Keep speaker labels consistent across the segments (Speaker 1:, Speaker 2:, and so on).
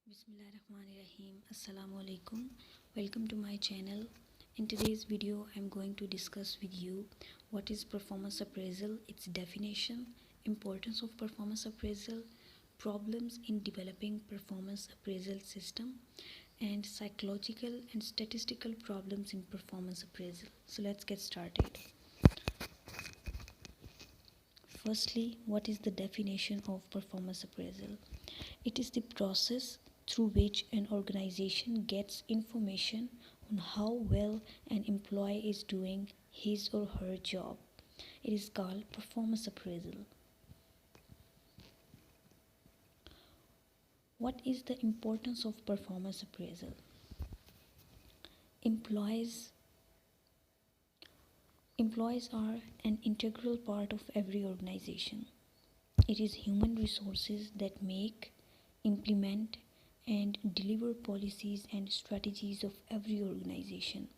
Speaker 1: Bismillahirrahmanirrahim. Assalamu-alaikum. Welcome to my channel. In today's video, I'm going to discuss with you what is performance appraisal, its definition, importance of performance appraisal, problems in developing performance appraisal system, and psychological and statistical problems in performance appraisal. So let's get started. Firstly, what is the definition of performance appraisal? It is the process through which an organization gets information on how well an employee is doing his or her job. It is called performance appraisal. What is the importance of performance appraisal? Employees are an integral part of every organization. It is human resources that make, implement, and deliver policies and strategies of every organization.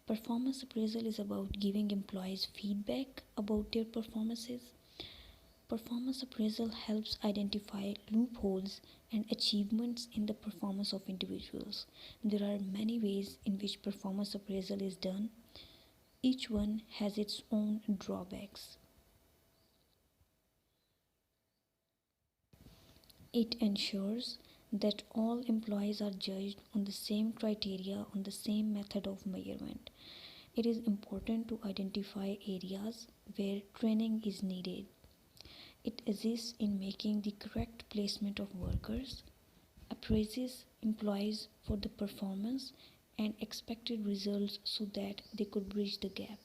Speaker 1: Performance appraisal is about giving employees feedback about their performances. Performance appraisal helps identify loopholes and achievements in the performance of individuals. There are many ways in which performance appraisal is done. Each one has its own drawbacks. It ensures that all employees are judged on the same criteria, on the same method of measurement. It is important to identify areas where training is needed. It assists in making the correct placement of workers, appraises employees for the performance and expected results so that they could bridge the gap.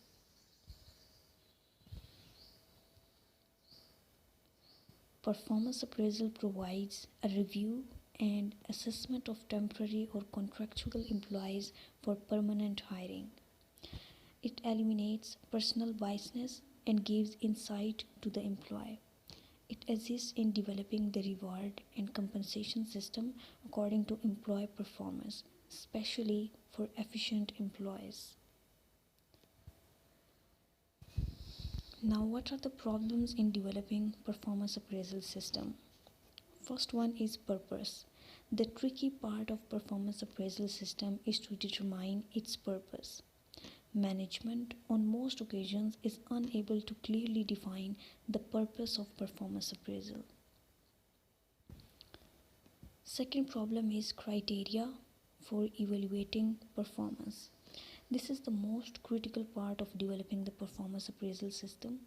Speaker 1: Performance appraisal provides a review and assessment of temporary or contractual employees for permanent hiring. It eliminates personal biasness and gives insight to the employee. It assists in developing the reward and compensation system according to employee performance, especially for efficient employees. Now, what are the problems in developing performance appraisal system? First one is purpose. The tricky part of performance appraisal system is to determine its purpose. Management on most occasions is unable to clearly define the purpose of performance appraisal. Second problem is criteria for evaluating performance. This is the most critical part of developing the performance appraisal system.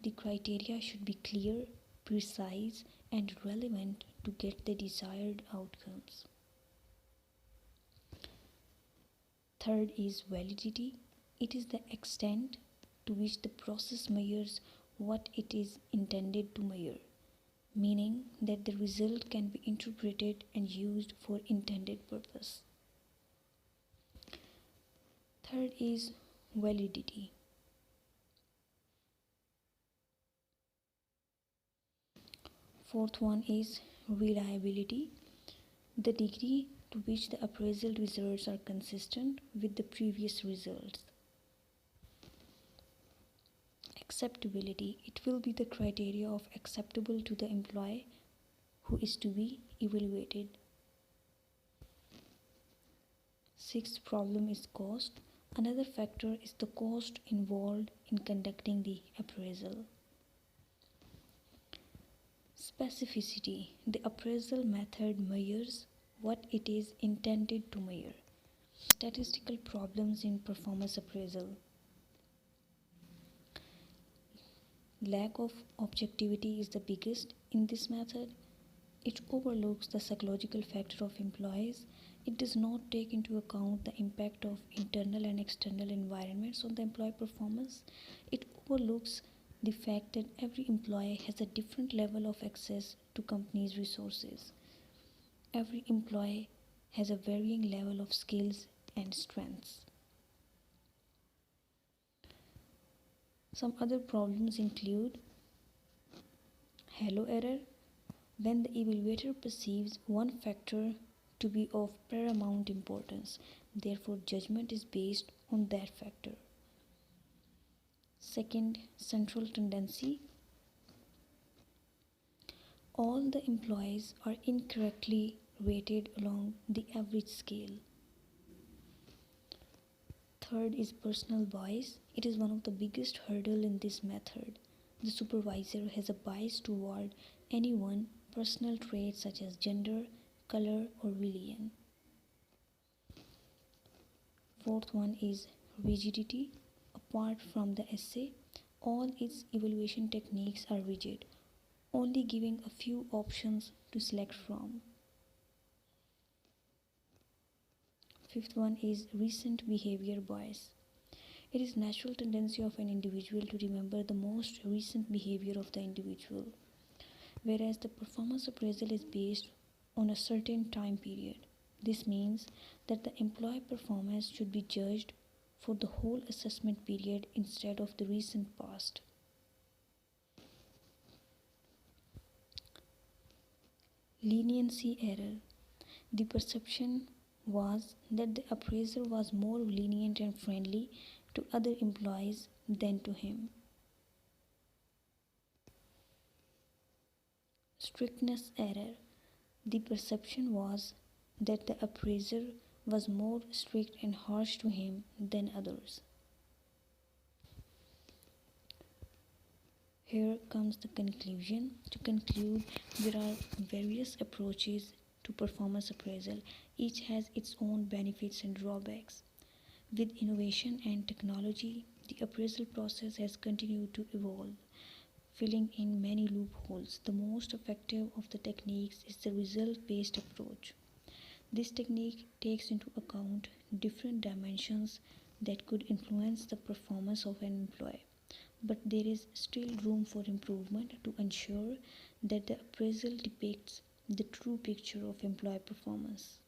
Speaker 1: The criteria should be clear, precise, and relevant to get the desired outcomes. Third is validity. It is the extent to which the process measures what it is intended to measure, meaning that the result can be interpreted and used for intended purpose. Third is validity. Fourth one is reliability. The degree to which the appraisal results are consistent with the previous results. Acceptability. It will be the criteria of acceptable to the employee who is to be evaluated. Sixth problem is cost. Another factor is the cost involved in conducting the appraisal. Specificity. The appraisal method measures what it is intended to measure. Statistical problems in performance appraisal. Lack of objectivity is the biggest in this method. It overlooks the psychological factor of employees. It does not take into account the impact of internal and external environments on the employee performance. It overlooks the fact that every employee has a different level of access to company's resources. Every employee has a varying level of skills and strengths. Some other problems include halo error. When the evaluator perceives one factor to be of paramount importance, therefore judgment is based on that factor. Second, central tendency. All the employees are incorrectly rated along the average scale. Third is personal bias. It is one of the biggest hurdle in this method. The supervisor has a bias toward anyone personal traits such as gender, color, or religion. Fourth one is rigidity. Apart from the essay, all its evaluation techniques are rigid, only giving a few options to select from. Fifth one is recent behavior bias. It is natural tendency of an individual to remember the most recent behavior of the individual, whereas the performance appraisal is based on a certain time period. This means that the employee performance should be judged for the whole assessment period instead of the recent past. Leniency error. The perception was that the appraiser was more lenient and friendly to other employees than to him. Strictness error. The perception was that the appraiser was more strict and harsh to him than others. Here comes the conclusion. To conclude, there are various approaches to performance appraisal. Each has its own benefits and drawbacks. With innovation and technology, the appraisal process has continued to evolve, filling in many loopholes. The most effective of the techniques is the result-based approach. This technique takes into account different dimensions that could influence the performance of an employee, but there is still room for improvement to ensure that the appraisal depicts the true picture of employee performance.